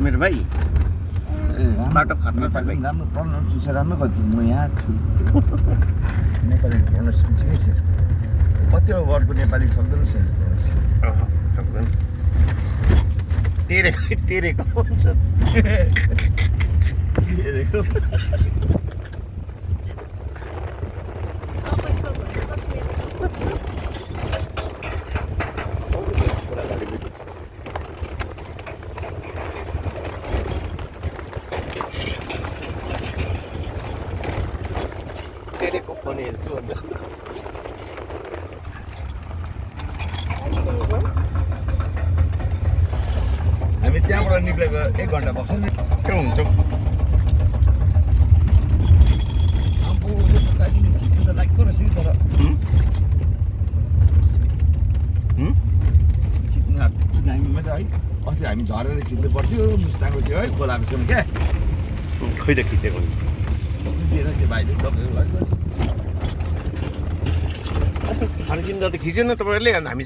मेरो भाइ बाटो खतरा छ भाइ राम्रो प्रनाउन्सिएसन राम्रो कति म यहाँ छु नेपाली प्रनाउन्सिएसन ठिकै छ यसको कतिवटा वर्डको नेपाली शब्द पनि छैन सक्दैन तेरेको भन्छ तेरेको फोन हेर्छु भन्छ हामी त्यहाँबाट निक्लेको 1 घन्टा भएको छ नि कहाँ हुन्छौ अब यो चाहिँ खिच्नु त लाग्दो रहेछ नि तर खिच्नु हामीमा त है अस्ति हामी झरेर खिच्नु पर्थ्यो मुस्ताङको थियो है खोलाको छेउमा क्या खोइ त खिचेको दिएर त्यो भाइले डक्टर लाग्छ फर्किँदा त खिचेन तपाईँहरूले अनि हामी